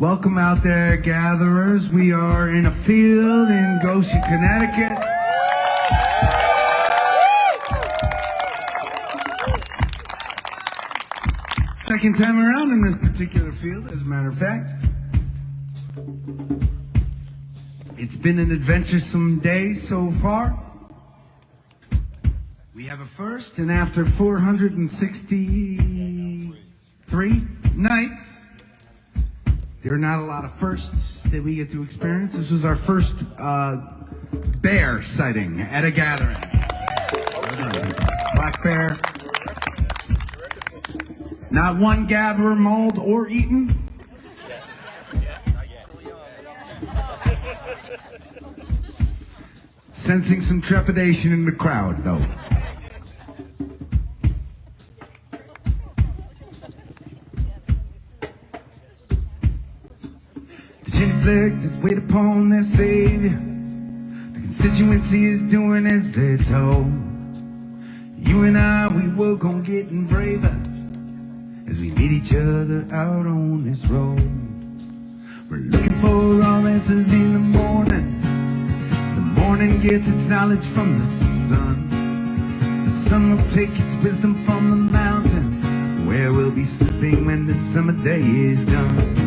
Welcome out there, gatherers. We are in a field in Goshen, Connecticut. Second time around in this particular field, as a matter of fact. It's been an adventuresome day so far. We have a first, and after 463 nights, there are not a lot of firsts that we get to experience. This was our first bear sighting at a gathering. Black bear. Not one gatherer mauled or eaten. Sensing some trepidation in the crowd, though. The genuflectors wait upon their savior. The constituency is doing as they're told. You and I, we work on getting braver as we meet each other out on this road. We're looking for our answers in the morning. The morning gets its knowledge from the sun. The sun will take its wisdom from the mountain, where we'll be sleeping when the summer day is done.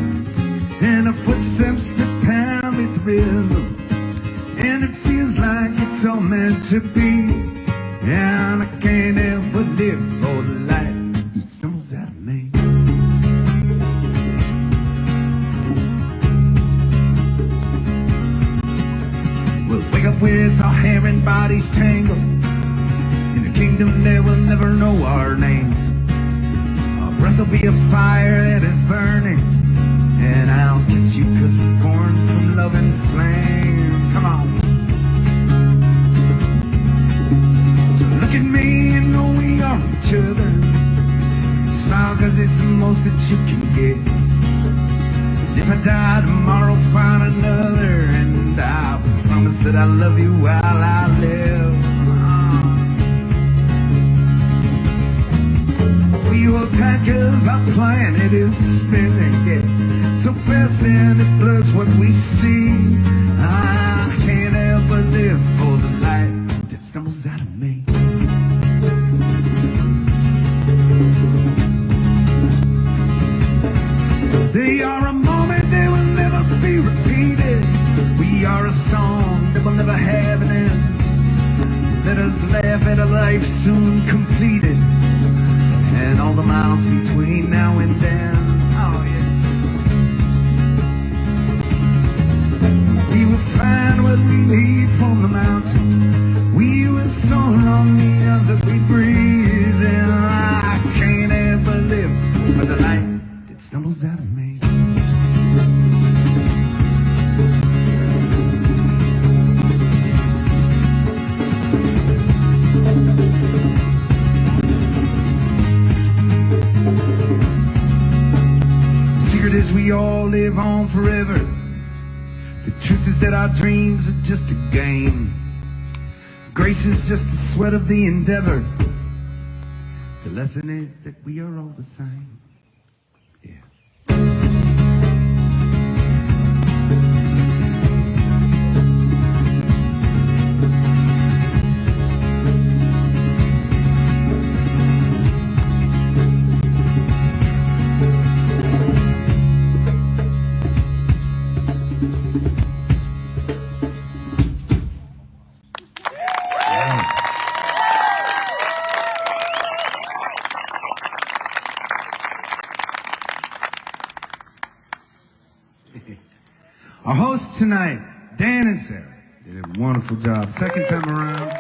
And our footsteps that pound with rhythm, and it feels like it's all meant to be. And I can't help but live for the light that stumbles out of me. We'll wake up with our hair and bodies tangled. In a kingdom they will never know our names. Our breath will be a fire that is burning, and I'll kiss you 'cause we're born from love and flame. Come on. So look at me and know we are each other. Smile 'cause it's the most that you can get. And if I die tomorrow, find another, and I promise that I love you while I live. We hold tight 'cause our planet is spinning, yeah, so fast and it blurs what we see. I can't help but live for the light that stumbles out of me. They are a moment that will never be repeated. We are a song that will never have an end. Let us laugh at a life soon completed, and all the miles between now and then. Oh yeah. We will find what we need from the mountain. We will soar on the air that we breathe in. I can't ever live for the light that stumbles out of me. Is we all live on forever. The truth is that our dreams are just a game. Grace is just the sweat of the endeavor. The lesson is that we are all the same. Yeah. Our hosts tonight, Dan and Sarah, did a wonderful job. Second time around.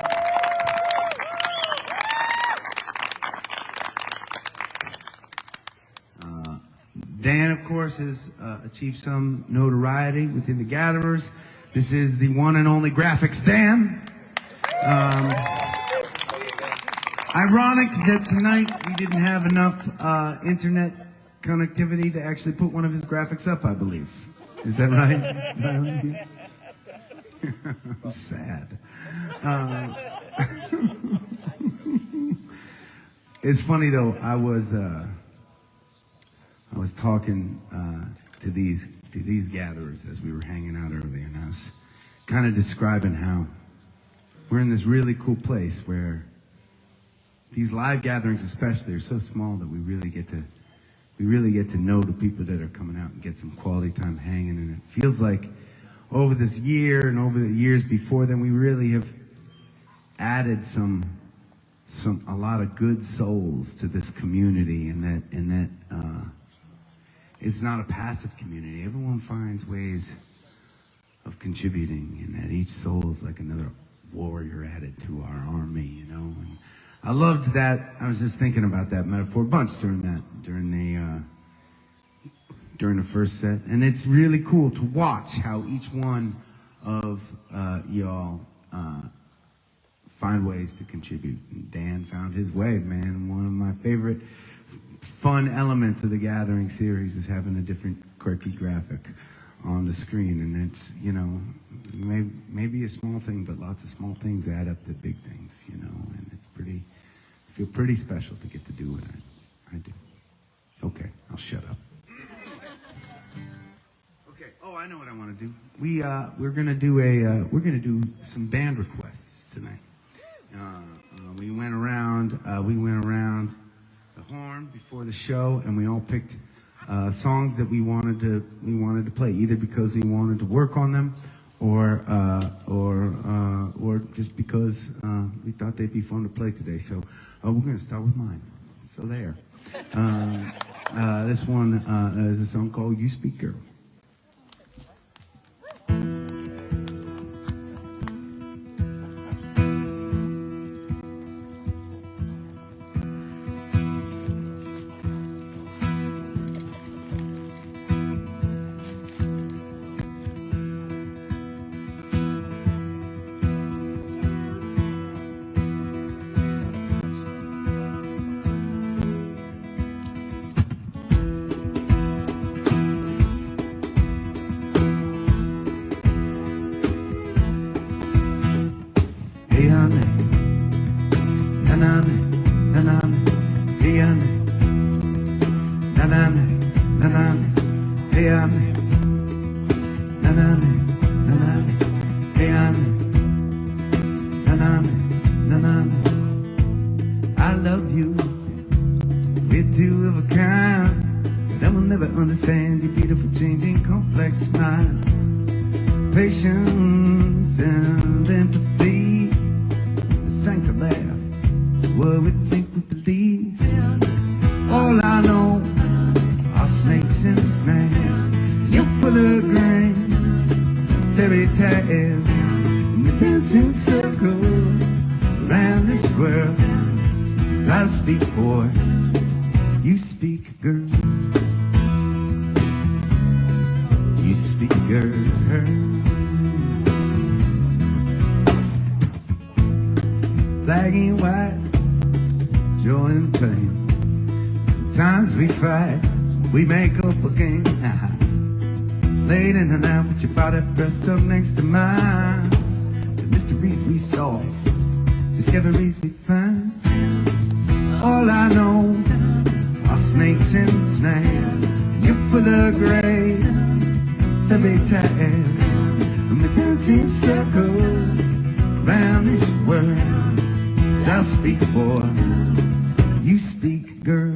Dan, of course, has achieved some notoriety within the gatherers. This is the one and only Graphics Dan. Ironic that tonight we didn't have enough internet connectivity to actually put one of his graphics up, I believe. Is that right? Sad. It's funny though. I was talking to these these gatherers as we were hanging out earlier, and I was kind of describing how we're in this really cool place where these live gatherings especially are so small that we really get to know the people that are coming out and get some quality time hanging. And it feels like over this year and over the years before then, we really have added a lot of good souls to this community, and that it's not a passive community. Everyone finds ways of contributing, and that each soul is like another warrior added to our army, you know. And I loved that. I was just thinking about that metaphor a bunch during the first set, and it's really cool to watch how each one of y'all find ways to contribute. And Dan found his way, man. One of my favorite fun elements of the Gathering series is having a different quirky graphic on the screen, and it's, you know, maybe a small thing, but lots of small things add up to big things, you know, and it's feel pretty special to get to do what I do. Okay, I'll shut up. Okay. Oh, I know what I want to do. We're gonna do some band requests tonight. We went around the horn before the show, and we all picked songs that we wanted to play, either because we wanted to work on them, or just because we thought they'd be fun to play today. So we're going to start with mine. So there. This one is a song called "You Speak Girl." I love you, we're two of a kind, but I will never understand your beautiful, changing, complex smile. Patience and empathy, the strength to laugh, what we think we believe. All I know are snakes and snares. You're full of grains, fairy tales, and we dance in circles around this world. As I speak, boy, you speak, girl. You speak, girl. Black and white, joy and pain. Sometimes we fight, we make up again. Late in the night with your body pressed up next to mine. The mysteries we solve, discoveries we find. All I know are snakes and snares. And you're full of grace, fairy tales, and we dance in circles around this world. As I speak, boy, you speak, girl.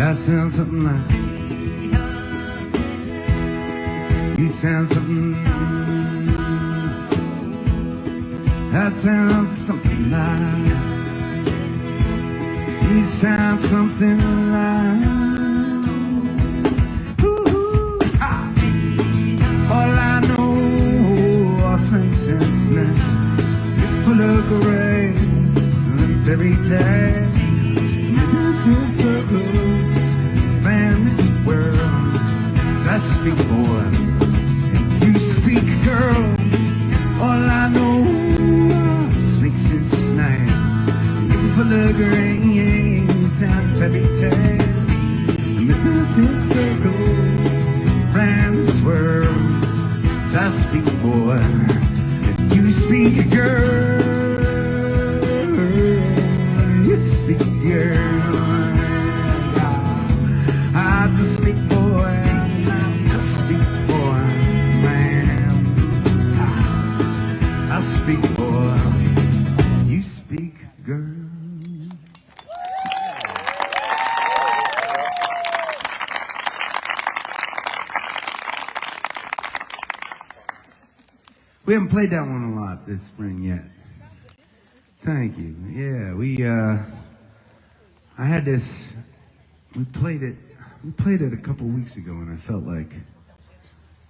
I sound something like, you sound something, that sounds something like, you sound something like, ooh, ha. All I know are snakes and snares. You're full of grace and fairy tales, dancing circles around this world. As I speak, boy, and you speak, girl. All I know are snakes and snares. You're full of grace and fairy tales, and we dance in circles around I speak boy, and you speak girl. You speak girl. I just speak boy, I just speak boy, man. I speak boy, you speak girl. We haven't played that one a lot this spring yet. Thank you. Yeah, I had this, we played it a couple weeks ago, and I felt like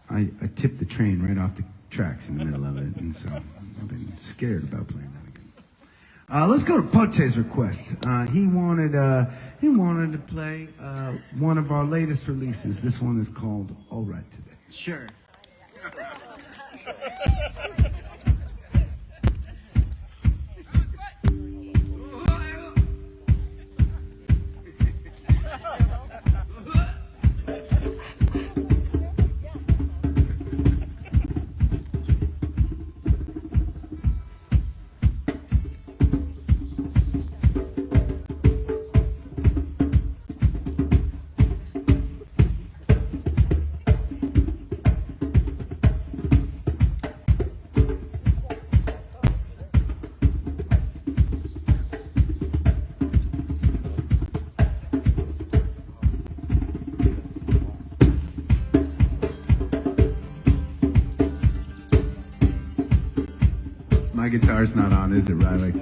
I tipped the train right off the tracks in the middle of it, and so I've been scared about playing that again. Let's go to Poche's request. He wanted to play one of our latest releases. This one is called All Right Today. Sure. My guitar's not on, is it, Riley?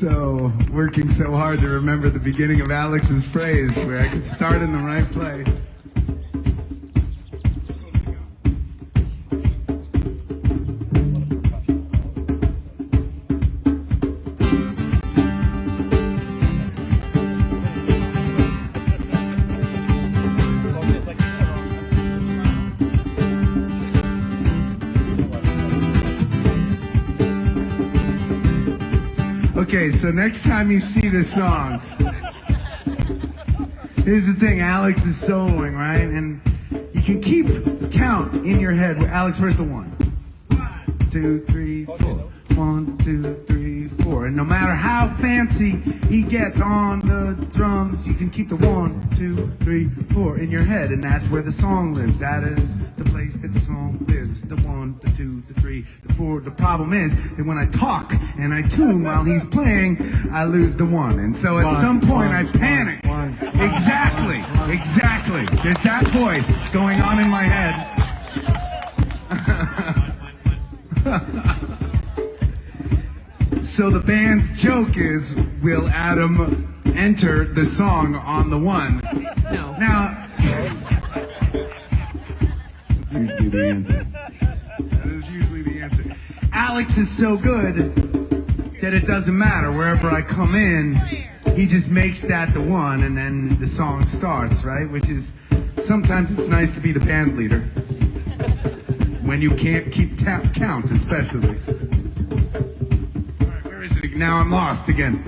I'm working so hard to remember the beginning of Alex's phrase where I could start in the right place. Okay, so next time you see this song, here's the thing, Alex is soloing, right? And you can keep count in your head. Alex, where's the 1? 1, 2, 3, 4. 1, 2, 3, 4. And no matter how fancy he gets on the drums, you can keep the 1, 2, 3, 4 in your head, and that's where the song lives. That is the place that the song lives. The 1, the 2, the 3, the 4. The problem is that when I talk and I tune while he's playing, I lose the 1. And so at some point I panic. Exactly. There's that voice going on in my head. So the band's joke is, will Adam enter the song on the 1? No. Now, that's usually the answer. That is usually the answer. Alex is so good that it doesn't matter. Wherever I come in, he just makes that the 1, and then the song starts, right? Which is, sometimes it's nice to be the band leader. When you can't keep count, especially. Now I'm lost again.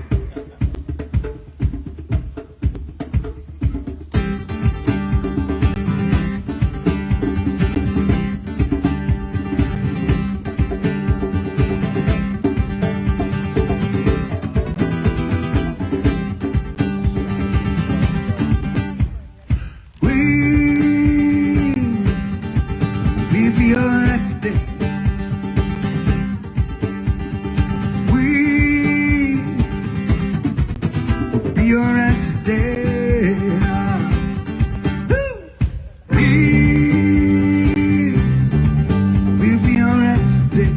We'll be alright today. Be alright today. We'll be alright today.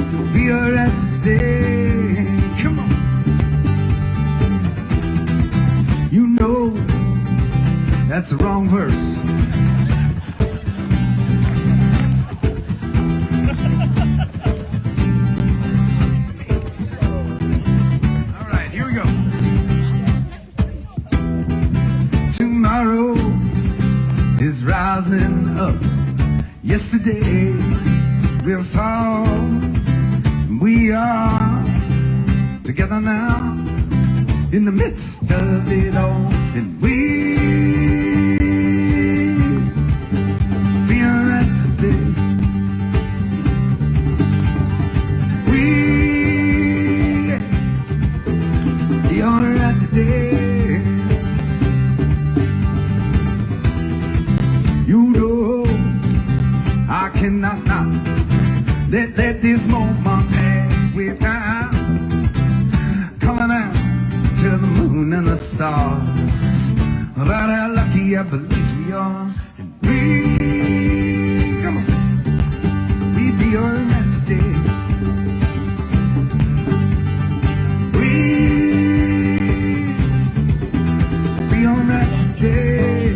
We'll be alright today. Come on. You know that's the wrong verse. Tomorrow is rising up. Yesterday will fall. We are together now, in the midst of it all, and we are right today. We are right today. You know I cannot not let this moment pass without calling out to the moon and the stars about how lucky I believe we are. And we, come on, we be alright today. We be alright today.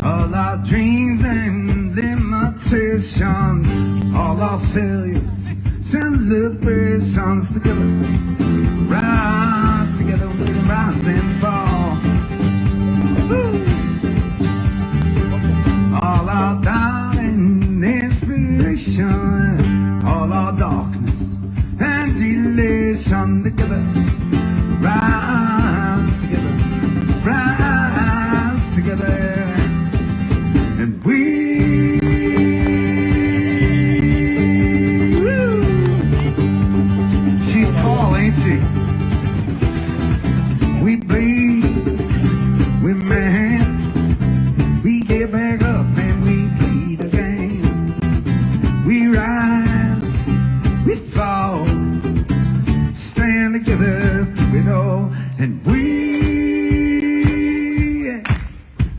All our dreams and limitations, all our failures, celebrations together, rise together, we can rise and fall. Woo. All our doubt and inspiration, all our darkness and elation together, rise together, rise together, and we. We bleed, we man, we get back up and we bleed again. We rise, we fall, stand together through it all, and we'll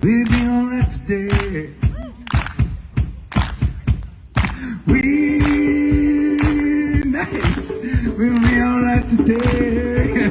be alright today. Nice, we'll be alright today.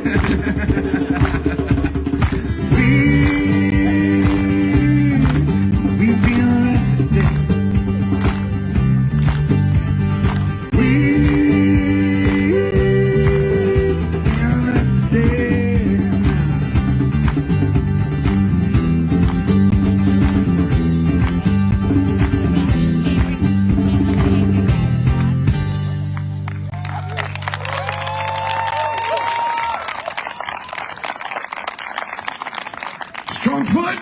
Strong foot.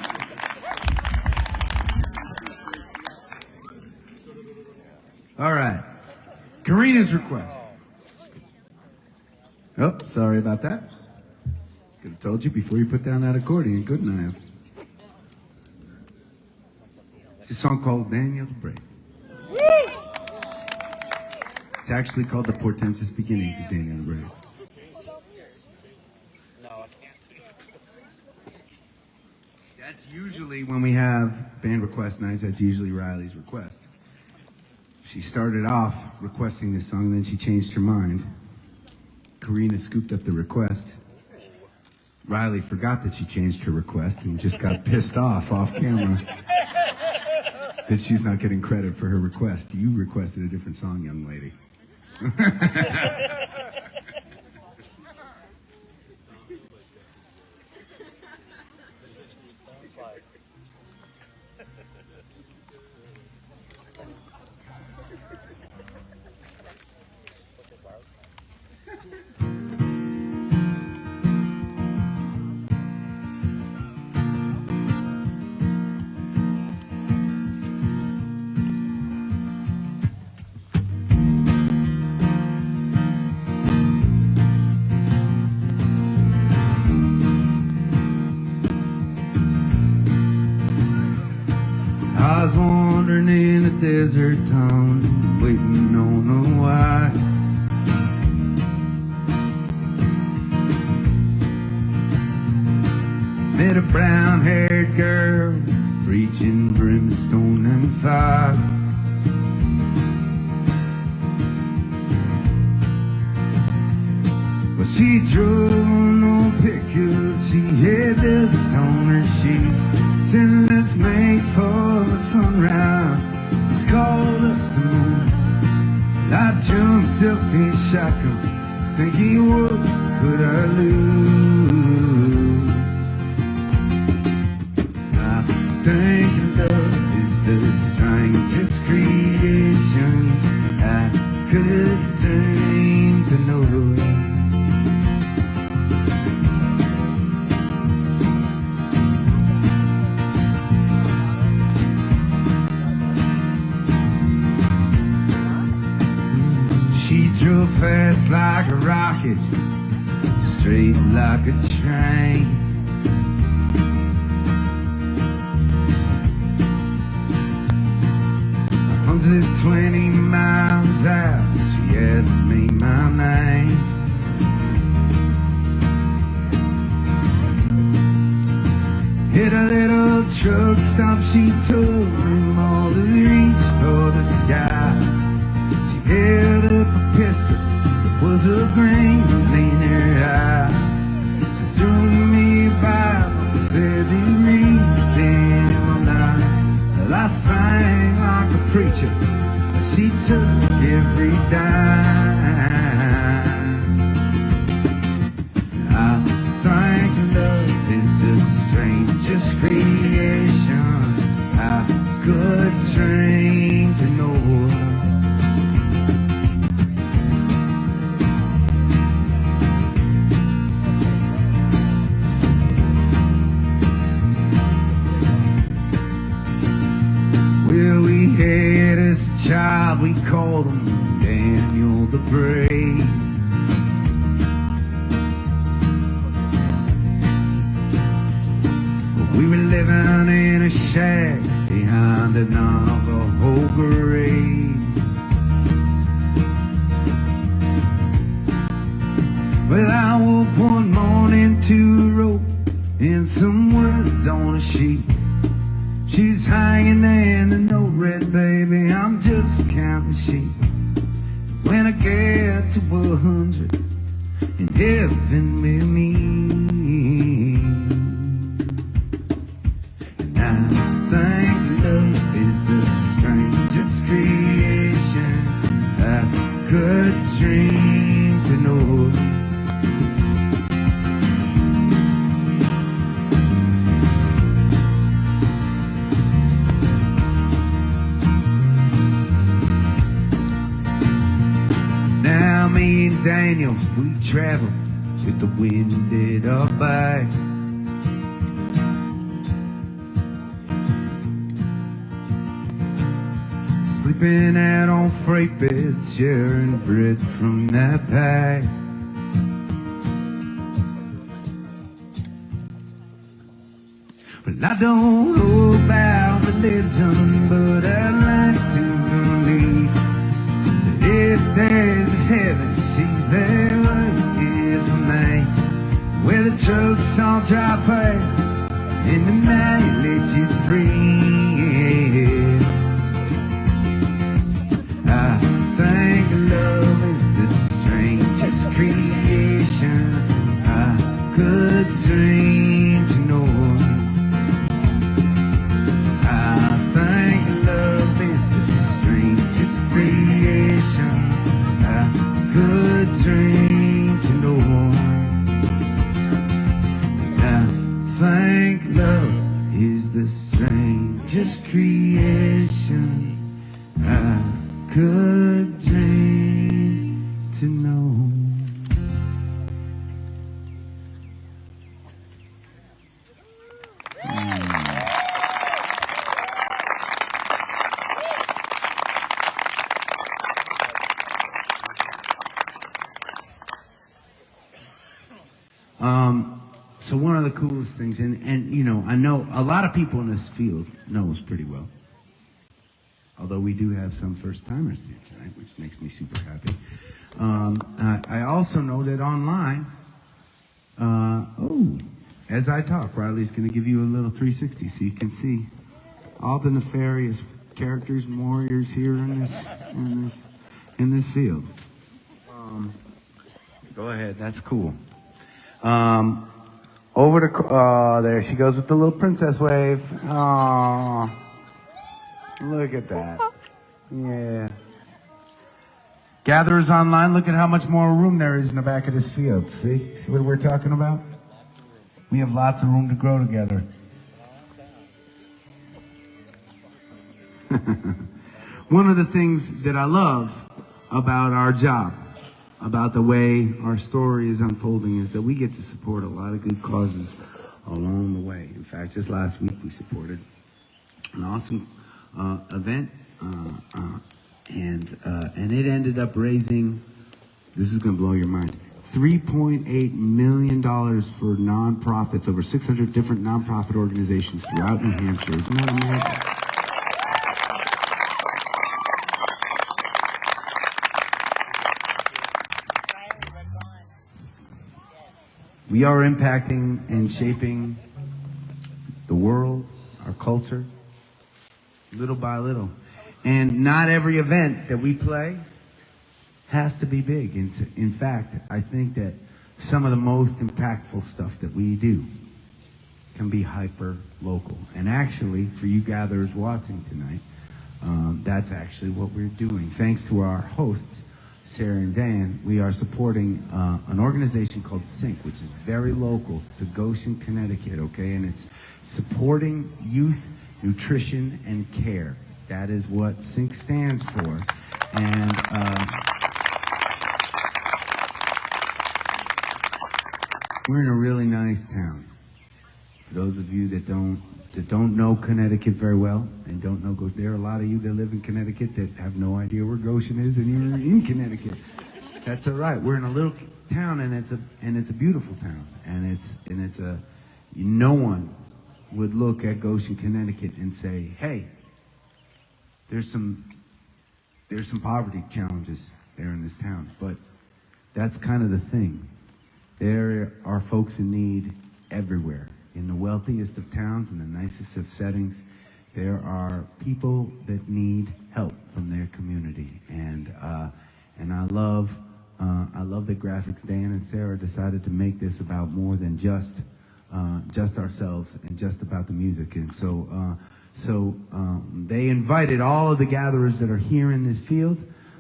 All right. Karina's request. Oh, sorry about that. Could have told you before you put down that accordion, couldn't I have? It's a song called Daniel the Brave. It's actually called The Portentous Beginnings of Daniel the Brave. That's usually when we have band request nights, that's usually Riley's request. She started off requesting this song, and then she changed her mind. Karina scooped up the request. Riley forgot that she changed her request and just got pissed off camera that she's not getting credit for her request. You requested a different song, young lady. I was wandering in a desert town, waiting on a wife. Met a brown-haired girl, reaching brimstone and fire. Well, she drove an old pickup, she had the stoner sheets. Said, let's make for the sunrise. She called us to move. I jumped up in shotgun, thinking, what could I lose? I think love is the strangest creation I could dream. rocket, straight like a train. 120 miles out, she asked me my name. Hit a little truck stop, she told me all to reach for the sky. She held up a pistol, it was a grain in her eye. She threw me a Bible, said to read in the night. Well, I sang like a preacher, but she took every dime. I think love is the strangest creation I could dream to know. Well, we had as a child, we called him Daniel the Brave. We were living in a shack behind an Navajo grave. Well, I woke one morning to a rope and some words on a sheet. She's hanging there and the note read, baby, I'm just counting sheep. When I get to 100 in heaven with me, creation I could dream to know. Now me and Daniel, we travel with the wind at our back. Sleeping out on freight beds, sharing bread from that pack. Well, I don't know about religion, but I'd like to believe that if there's a heaven, she's there waiting for me. Where the trucks all drive fast and the mileage is free. I think love is the strangest creation I could dream to know. I think love is the strangest creation I could dream to know. I think love is the strangest creation I could dream to know. So one of the coolest things, and you know, I know a lot of people in this field know us pretty well. Although we do have some first-timers here tonight, which makes me super happy. I also know that online, as I talk, Riley's going to give you a little 360 so you can see all the nefarious characters and warriors here in this field. Go ahead, that's cool. Over to, there she goes with the little princess wave. Aww. Look at that. Yeah. Gatherers online, look at how much more room there is in the back of this field. See? See what we're talking about? We have lots of room to grow together. One of the things that I love about our job, about the way our story is unfolding, is that we get to support a lot of good causes along the way. In fact, just last week we supported an awesome event, and it ended up raising, this is going to blow your mind, $3.8 million for nonprofits, over 600 different nonprofit organizations throughout New Hampshire. Isn't that amazing? We are impacting and shaping the world, our culture, little by little. And not every event that we play has to be big. In fact, I think that some of the most impactful stuff that we do can be hyper local. And actually, for you gatherers watching tonight, that's actually what we're doing. Thanks to our hosts, Sarah and Dan, we are supporting an organization called SYNC, which is very local to Goshen, Connecticut, okay? And it's supporting youth nutrition and care. That is what SYNC stands for. And we're in a really nice town. For those of you that don't know Connecticut very well and don't know Goshen, there are a lot of you that live in Connecticut that have no idea where Goshen is, and you're in Connecticut. That's all right. We're in a little town, and it's a beautiful town, and it's a no one would look at Goshen, Connecticut, and say, "Hey, there's some poverty challenges there in this town," but that's kind of the thing. There are folks in need everywhere. In the wealthiest of towns, in the nicest of settings, there are people that need help from their community, and I love that Graphics Dan and Sarah decided to make this about more than just ourselves and just about the music, and so they invited all of the gatherers that are here in this field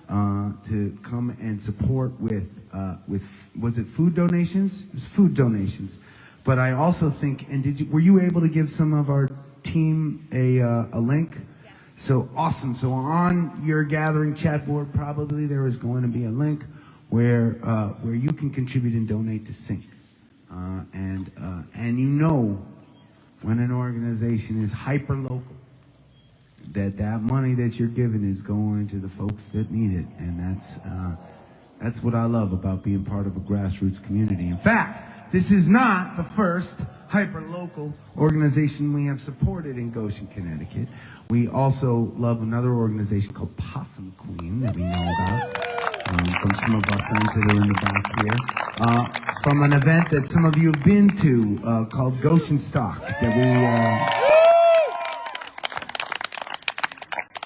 to come and support with was it food donations? It was food donations. But I also think, and were you able to give some of our team a link? Yes. So awesome. So on your gathering chat board, probably there is going to be a link where you can contribute and donate to SYNC. And you know, when an organization is hyper local, that money that you're giving is going to the folks that need it, and that's what I love about being part of a grassroots community. In fact, this is not the first hyper-local organization we have supported in Goshen, Connecticut. We also love another organization called Possum Queen that we know about from some of our friends that are in the back here. From an event that some of you have been to called Goshen Stock that we...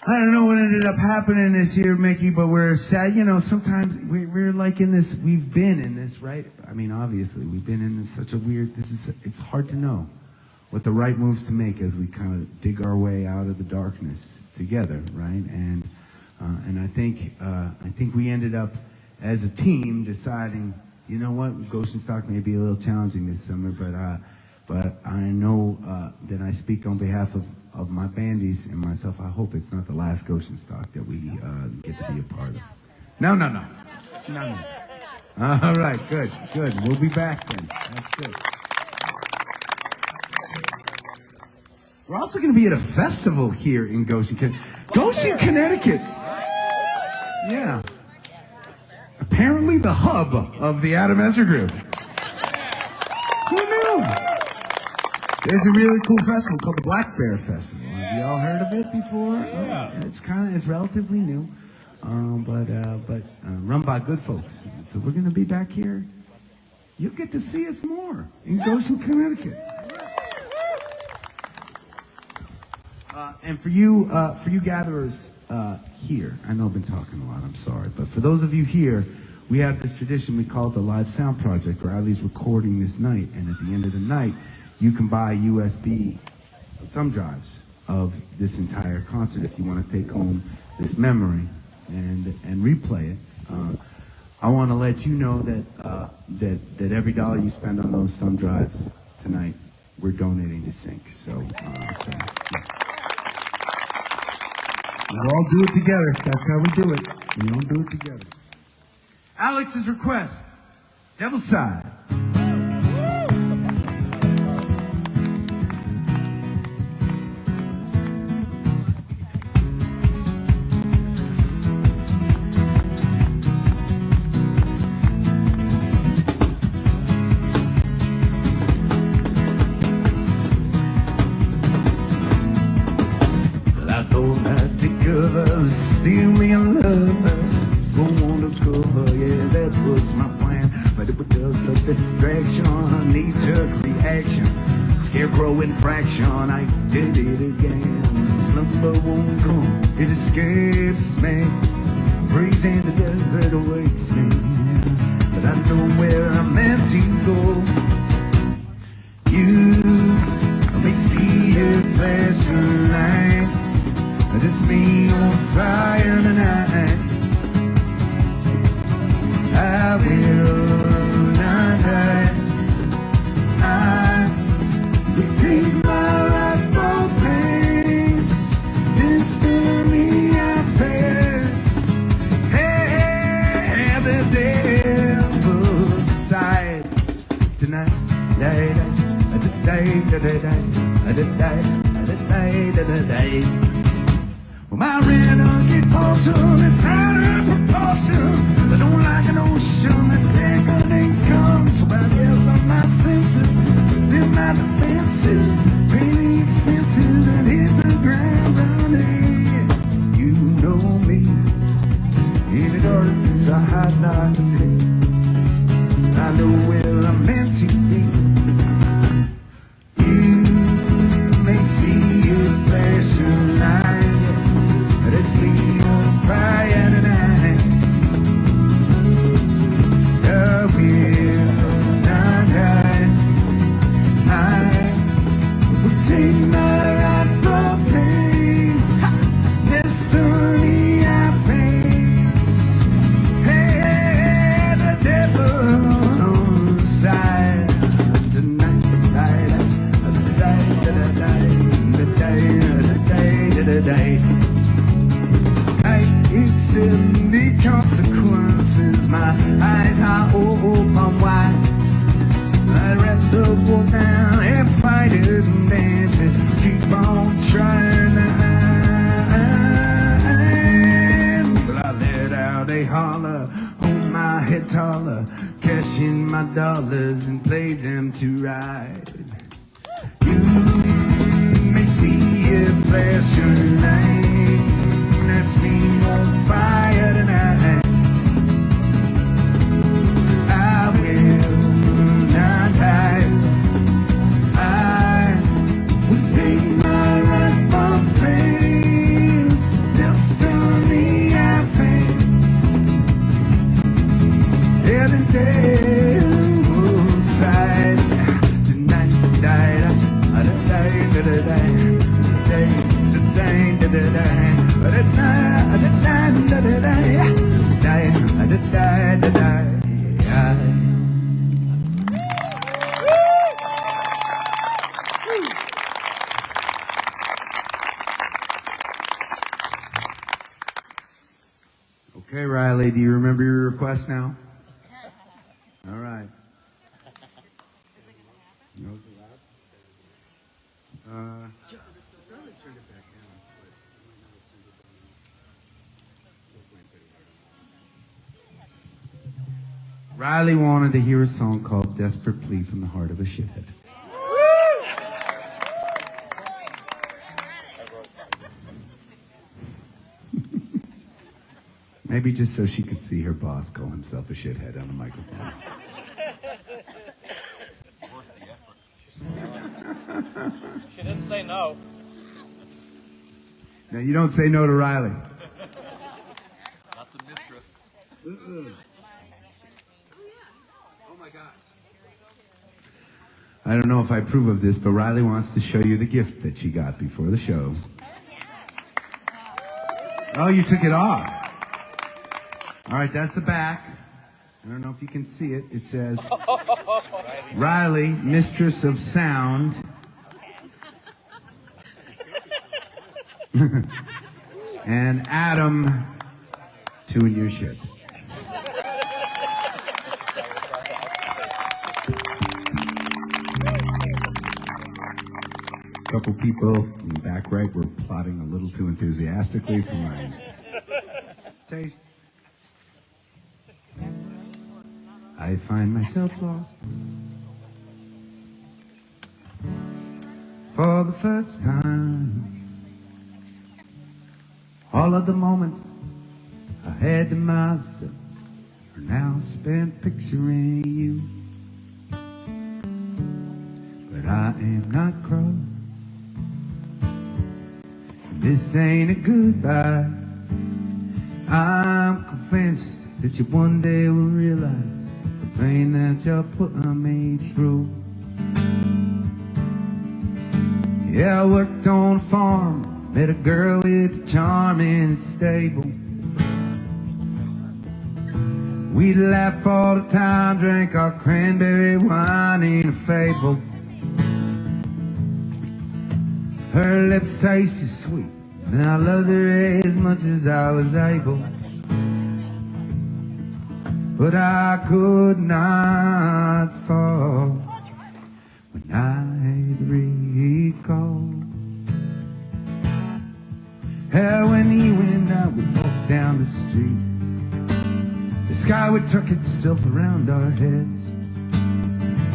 I don't know what ended up happening this year, Mickey, but we're sad. You know, sometimes we're like in this, we've been in this, right? I mean, obviously, we've been in such a weird, it's hard to know what the right moves to make as we kind of dig our way out of the darkness together, right? And I think we ended up as a team deciding, you know what, Goshen Stock may be a little challenging this summer, but I know that I speak on behalf of my bandies and myself. I hope it's not the last Goshen Stock that we get to be a part of. No. All right, good. We'll be back then. That's good. We're also going to be at a festival here in Goshen, Connecticut. Yeah. Apparently the hub of the Adam Ezra Group. Who knew? There's a really cool festival called the Black Bear Festival. Have you all heard of it before? Yeah. It's relatively new, but run by good folks. So we're going to be back here. You'll get to see us more in Goshen, Connecticut. And for you gatherers here, I know I've been talking a lot, I'm sorry, but for those of you here, we have this tradition we call the Live Sound Project, where Ali's recording this night, and at the end of the night, you can buy USB thumb drives of this entire concert if you want to take home this memory and replay it. I want to let you know that every dollar you spend on those thumb drives tonight, we're donating to SYNC. So we'll all do it together. That's how we do it. We all do it together. Alex's request, Devil's Side. Steal me a lover, don't want to cover, yeah, that was my plan. But it was just a distraction, a knee-jerk reaction, scarecrow infraction, I did it again. Slumber won't come, it escapes me. Breeze in the desert awaits me, but I know where I'm meant to go. You may see a flashing light, but it's me on fire tonight. I will not die. I will take my rightful place. Destiny I face. Hey, the devil's side tonight. Well, my renegade fortune is out of proportion. I don't like an ocean that reckonings come. So I yell on my senses, build my defenses, pay the expenses and hit the ground running. You know me, in the darkness I hide not a bit. I know where I'm meant to be. You may see a flashing light, but it's me on fire tonight. I will not die. I will take my rightful place. Destiny I face. Hey, the devil's side tonight. I accept the consequences. My eyes are open wide. I'd rather go down and fight it and dance it. Keep on trying. But I let out a holler, hold my head taller, cash in my dollars and play them to ride. You may see a flashing light, that's me on fire tonight. I will not die. I will take my rightful place. Destiny I face. Yeah, the devil's side tonight. Okay, Riley, do you remember your request now? All right. No, is it loud? Probably turn it back down. Riley wanted to hear a song called Desperate Plea from the Heart of a Shithead. Maybe just so she could see her boss call himself a shithead on a microphone. She didn't say no. Now, you don't say no to Riley. Not the mistress. Oh my God. I don't know if I approve of this, but Riley wants to show you the gift that she got before the show. Oh, you took it off. All right, that's the back. I don't know if you can see it. It says, Riley, mistress of sound. And Adam, 2 in your shit. A couple people in the back right were plotting a little too enthusiastically for my taste. I find myself lost for the first time. All of the moments had to myself, for now spent picturing you. But I am not cross. This ain't a goodbye. I'm convinced that you one day will realize the pain that you put me through. Yeah, I worked on a farm, met a girl with a charm in the stable. We'd laugh all the time, drank our cranberry wine in a fable. Her lips tasted sweet, and I loved her as much as I was able. But I could not fall when I'd recall how when you and I would walk down the street, the sky would tuck itself around our heads,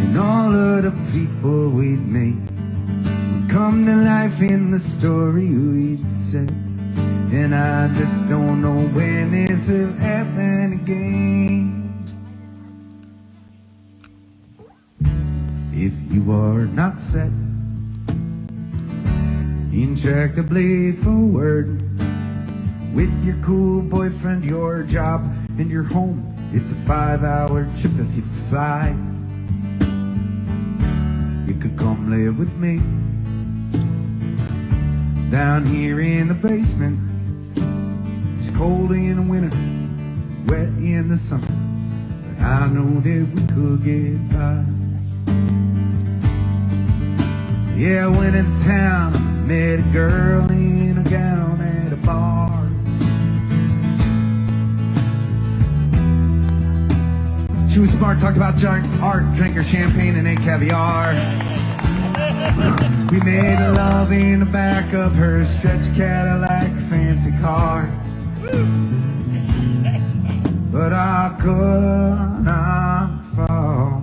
and all of the people we'd meet would come to life in the story we'd said. And I just don't know when this will happen again. If you are not set intractably forward with your cool boyfriend, your job, and your home, it's a 5-hour trip if you fly. You could come live with me down here in the basement. It's cold in the winter, wet in the summer, but I know that we could get by. Yeah, I went into town, I met a girl in a gown at a bar. She was smart, talked about art, drank her champagne and ate caviar. We made love in the back of her stretch Cadillac fancy car. But I could not fall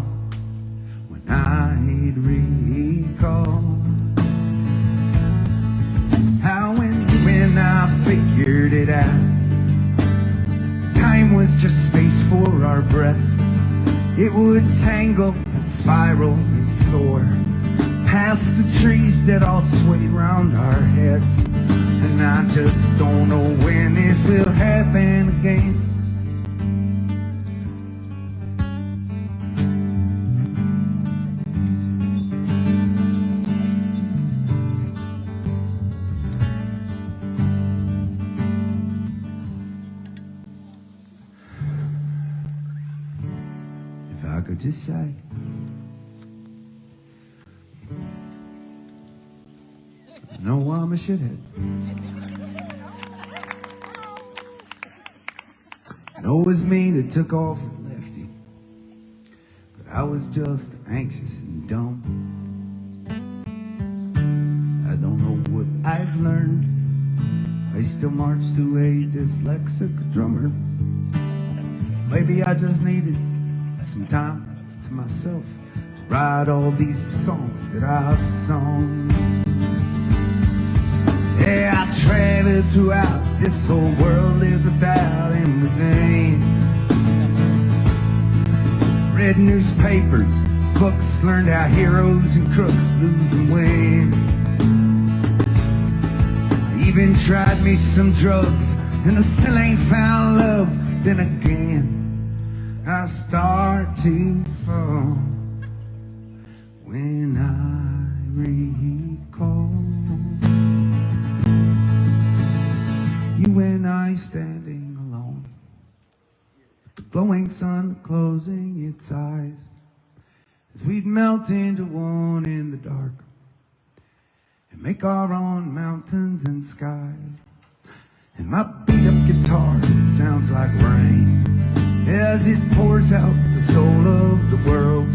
when I'd recall how when I figured it out, time was just space for our breath. It would tangle and spiral and soar past the trees that all swayed round our heads. And I just don't know when this will happen again. If I could just say, no, I'm a shithead. No, it was me that took off and left you, but I was just anxious and dumb. I don't know what I've learned. I still march to a dyslexic drummer. Maybe I just needed some time to myself to write all these songs that I've sung. Yeah, I traveled throughout this whole world, lived without in between. Read newspapers, books, learned how heroes and crooks lose and win. I even tried me some drugs, and I still ain't found love. Then again, I start to fall when I recall you and I standing alone, the glowing sun closing its eyes as we'd melt into one in the dark and make our own mountains and skies. And my beat up guitar, it sounds like rain as it pours out the soul of the world,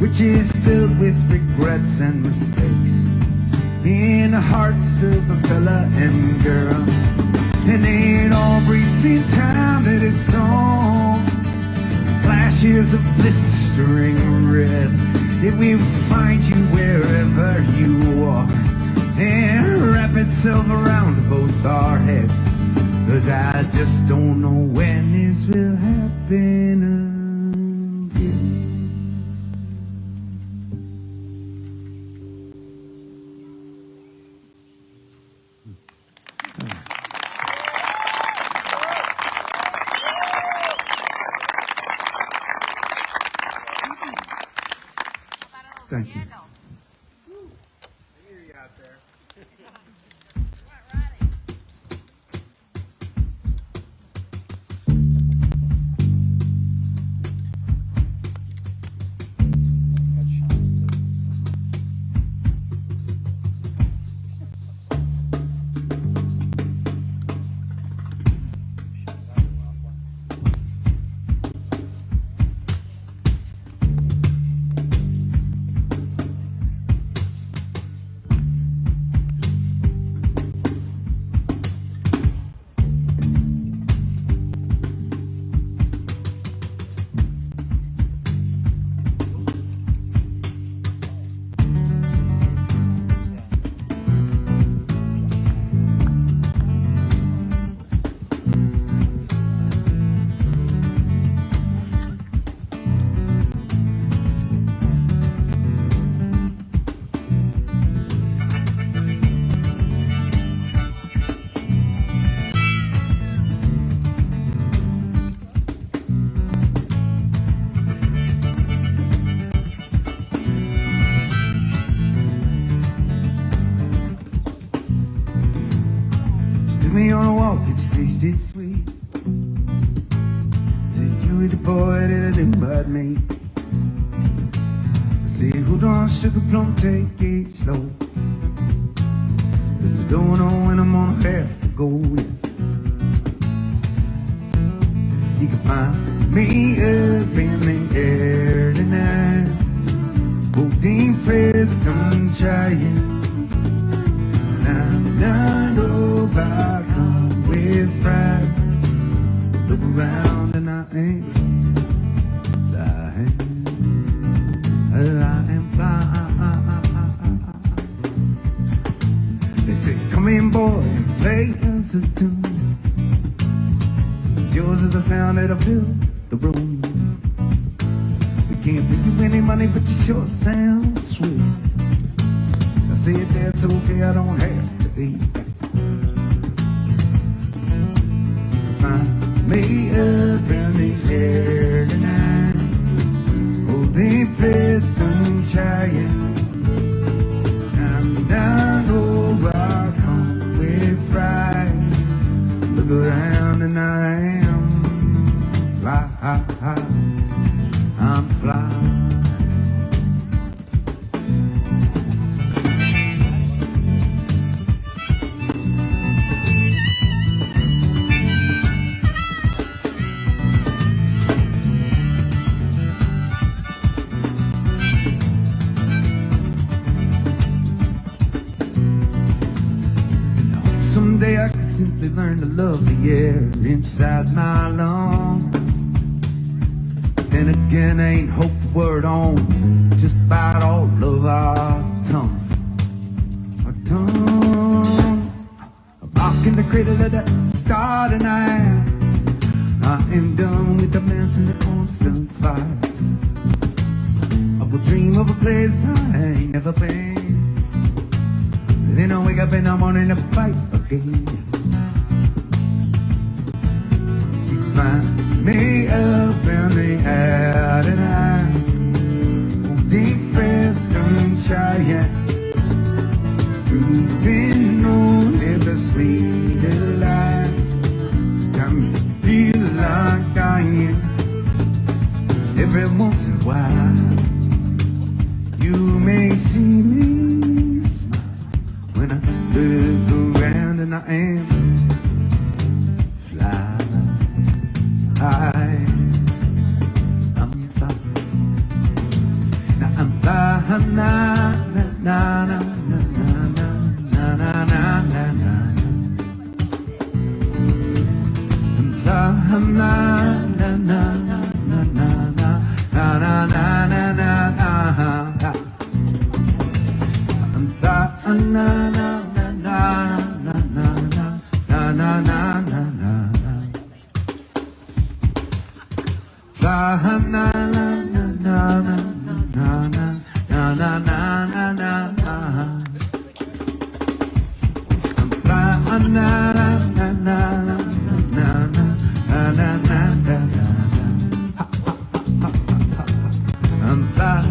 which is filled with regrets and mistakes in the hearts of a fella and girl. And it all breathes in time to this song, flashes of blistering red. It will find you wherever you are and wrap itself around both our heads. 'cause I just don't know when this will happen again. Thank you. Me on a walk, it tasted sweet. Say you were the boy that I didn't but me. Say hold on, sugar plum, take it slow. 'Cause I don't know when I'm gonna have to go. You can find me up in the air tonight, holding fast, I'm trying. I'm not overcome with pride. Look around and I ain't flying. I am flying. They say, come in, boy, and play us a tune. It's yours is the sound that'll fill the room. We can't pay you any money, but you sure sound sweet. I said that's okay, I don't have to eat. Find me up in the air tonight, holding fast and trying. I'm not overcome with pride. Look around and I am fly. I'm flying. Someday I could simply learn to love the air inside my lungs. Then again, ain't hope the word on just about all of our tongues. Our tongues are rocking the cradle of the star tonight. I am done with the mess and the constant fight. I will dream of a place I ain't never been. Then I wake up in the morning to fight again. You can find me up in the air tonight, deep fast and trying. Moving on in the sweet light. Sometimes you feel like dying. Every once in a while, you may see me when I look around and I am flying. I'm flying. Now I'm flying. Na na na na na na na na na na. I'm flying. Na na na na na na na na na na na na. I'm flying. Na na na na na na na na na na na.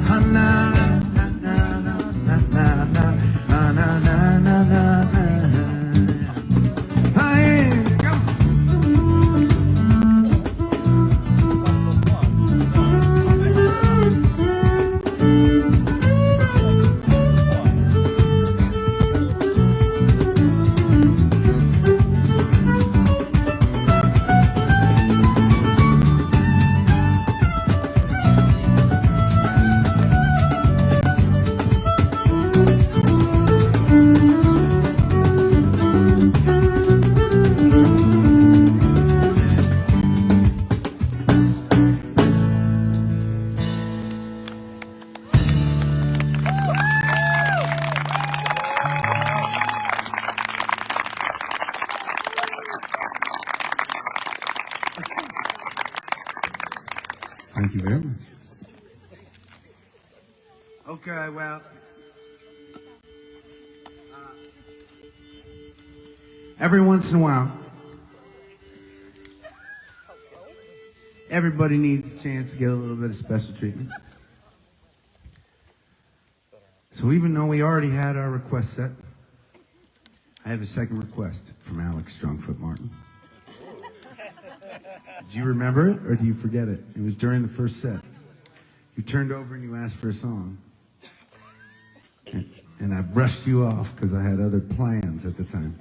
na na na na na na na na na na na. Hey, come Thank you very much. Okay, well, every once in a while, everybody needs a chance to get a little bit of special treatment. So even though we already had our request set, I have a second request from Alex Strongfoot Martin. Do you remember it, or do you forget it? It was during the first set. You turned over and you asked for a song. And I brushed you off because I had other plans at the time.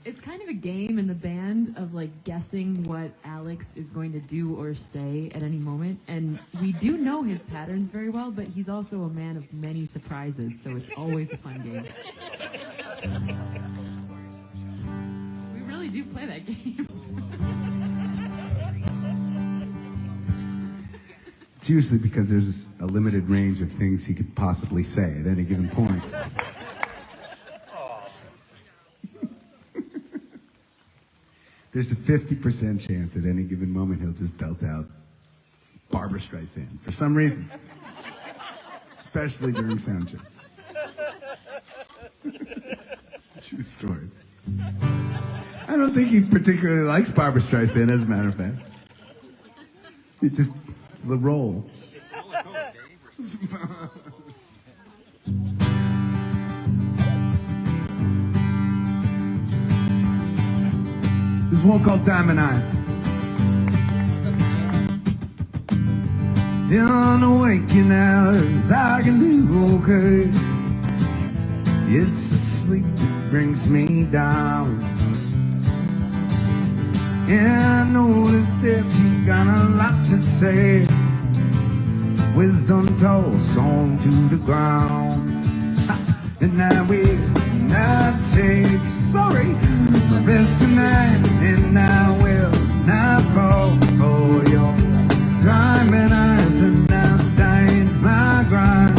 It's kind of a game in the band of like guessing what Alex is going to do or say at any moment. And we do know his patterns very well, but he's also a man of many surprises, so it's always a fun game. We really do play that game. It's usually because there's a limited range of things he could possibly say at any given point. There's a 50% chance at any given moment he'll just belt out Barbra Streisand for some reason. Especially during sound check. True story. I don't think he particularly likes Barbra Streisand, as a matter of fact. It's just the role. There's one called Diamond Eyes. In the waking hours, I can do okay. It's the sleep that brings me down. And I noticed that you got a lot to say. Wisdom tossed onto the ground. And I will not take sorry the rest tonight. And I will not fall for your diamond eyes. And I'll stand my grind.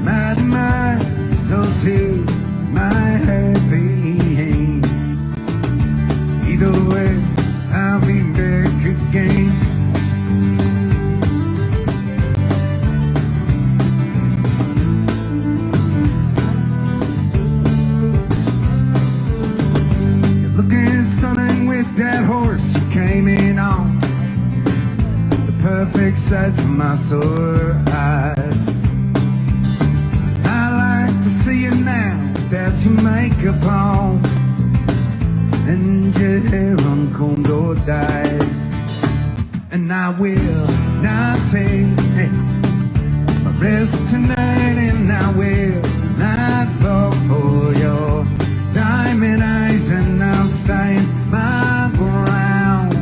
My demise, so too my happy hand. Either way, I'll be back again. You're looking stunning with that horse you came in on. The perfect sight for my sore eyes. I like to see you now that you make a palm. And your hair on combed or dyed. And I will not take my rest tonight. And I will not fall for your diamond eyes. And I'll stand my ground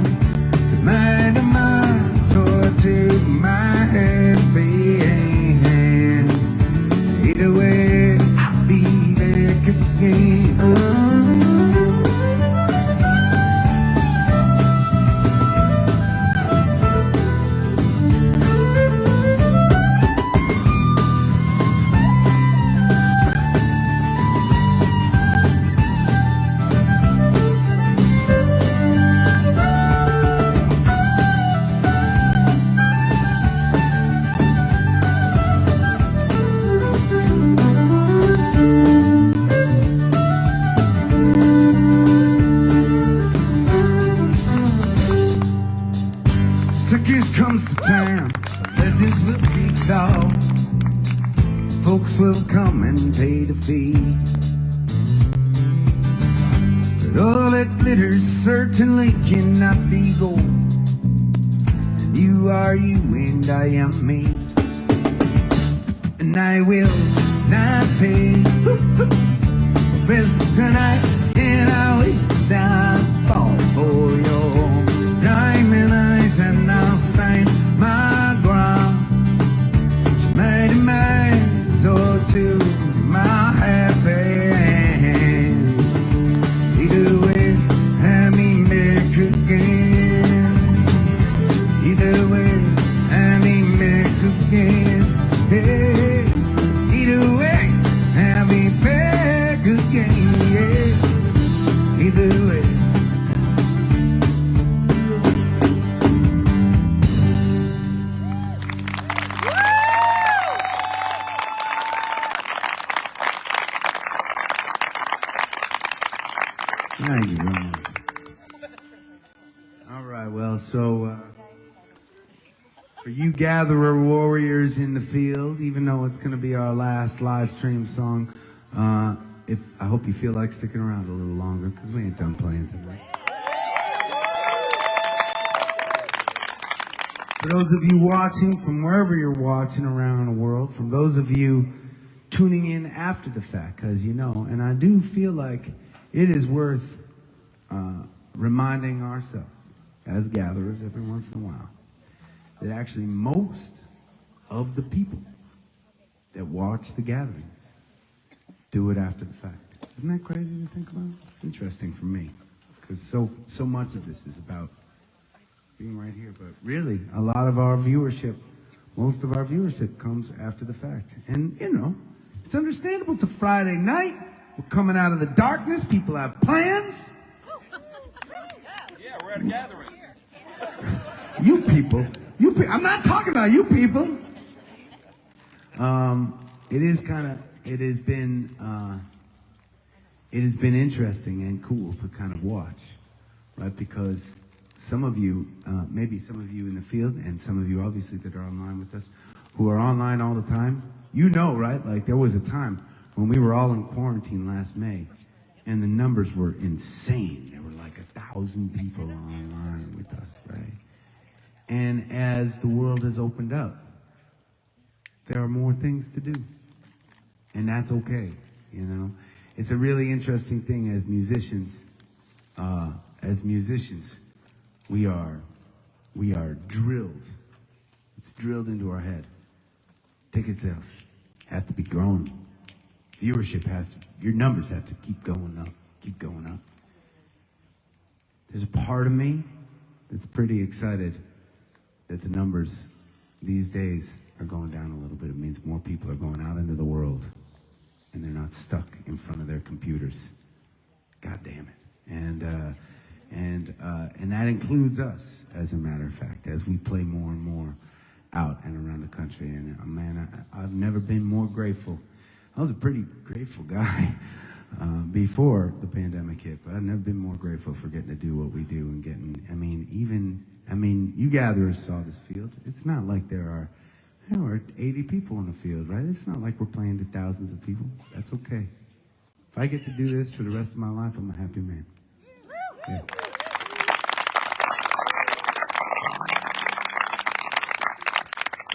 to my demise or to my happy hand. Either way, I'll be back again. folks will come and pay the fee. But all that glitters certainly cannot be gold. And you are you and I am me. And I will not take rest tonight, and I'll wait down fall for your diamond eyes, and I'll stand my ground to my demise or to my happy end. Either way, have me back again. Either way, have me back again. Hey, either way, have me back again. Yeah, either way. Thank you very much. All right, well, so for you gatherer warriors in the field, even though it's going to be our last live stream song, I hope you feel like sticking around a little longer, because we ain't done playing tonight. For those of you watching from wherever you're watching around the world, from those of you tuning in after the fact, because you know, and I do feel like it is worth reminding ourselves as gatherers every once in a while that actually most of the people that watch the gatherings do it after the fact. Isn't that crazy to think about? It's interesting for me, because so much of this is about being right here. But really, a lot of our viewership, most of our viewership comes after the fact. And, you know, it's understandable. It's a Friday night. We're coming out of the darkness. People have plans. Yeah, we're at a gathering. You people. I'm not talking about you people. It has been interesting and cool to kind of watch, right? Because some of you, maybe some of you in the field, and some of you obviously that are online with us, who are online all the time, you know, right? Like there was a time when we were all in quarantine last May, and the numbers were insane. There were like 1,000 people online with us, right? And as the world has opened up, there are more things to do. And that's okay, you know? It's a really interesting thing as musicians. We are drilled. It's drilled into our head. Ticket sales have to be growing. Viewership your numbers have to keep going up. There's a part of me that's pretty excited that the numbers these days are going down a little bit. It means more people are going out into the world and they're not stuck in front of their computers. God damn it. And that includes us, as a matter of fact, as we play more and more out and around the country. And man, I've never been more grateful. I was a pretty grateful guy before the pandemic hit, but I've never been more grateful for getting to do what we do and you gatherers saw this field. It's not like there are 80 people in the field, right? It's not like we're playing to thousands of people. That's okay. If I get to do this for the rest of my life, I'm a happy man. Yeah.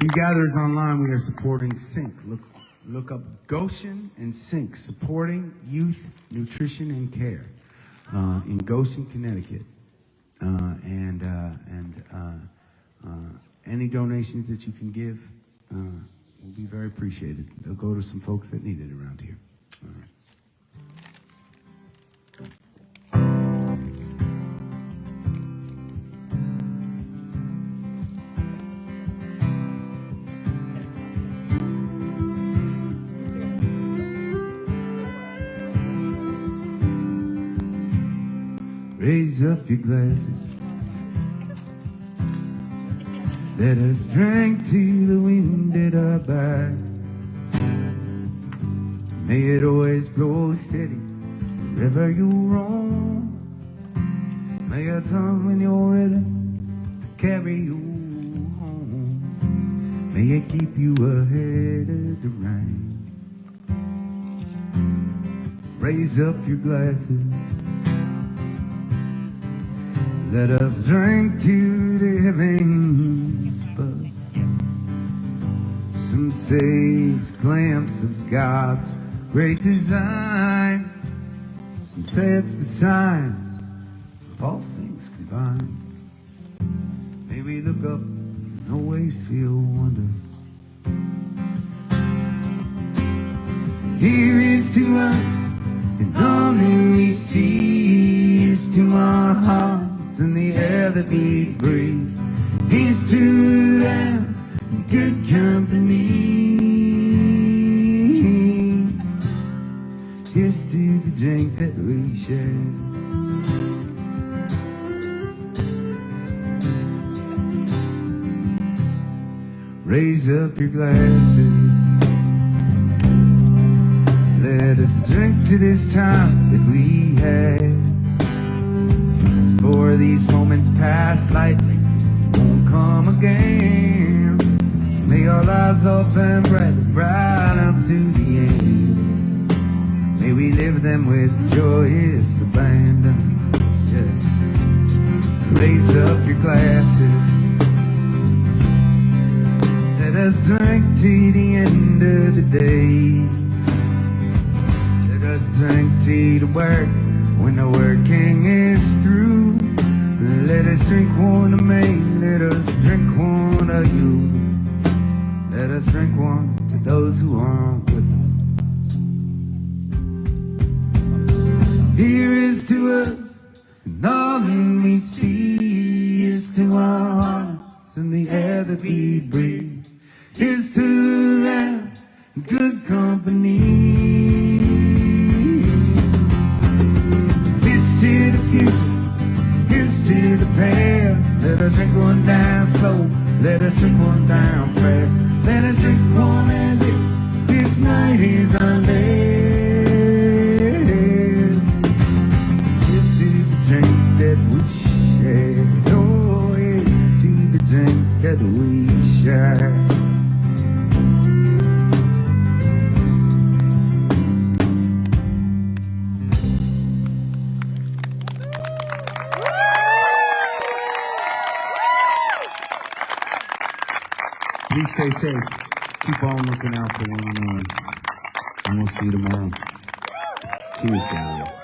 You gatherers online, we are supporting SYNC. Look up Goshen and SYNC, supporting youth nutrition and care in Goshen, Connecticut. Any donations that you can give will be very appreciated. They'll go to some folks that need it around here. All right. Raise up your glasses. Let us drink to the wind at our back. May it always blow steady wherever you roam. May a time when you're ready to carry you home. May it keep you ahead of the rain. Raise up your glasses. Let us drink to the heavens above. Some say it's a glimpse of God's great design. Some say it's the signs of all things combined. May we look up and always feel wonder. Here is to us, and all that we see is to our hearts and the air that we breathe. Here's to them, good company. Here's to the drink that we share. Raise up your glasses. Let us drink to this time that we had. For these moments pass lightly, won't come again. May our lives open right up to the end. May we live them with joyous abandon. Yeah. Raise up your glasses. Let us drink to the end of the day. Let us drink to the work when the working is through. Let us drink one to me, let us drink one to you. Let us drink one to those who aren't with us. Here is to us, and all that we see is to our hearts and the air that we breathe. Here's to them, good company. To the future, here's to the past. Let us drink one down slow, let us drink one down fast. Let us drink one as if this night is our last. Here's to the drink that we share. Oh, here's to the drink that we share. Please stay safe. Keep on looking out for one another. And we'll see you tomorrow. Cheers, guys.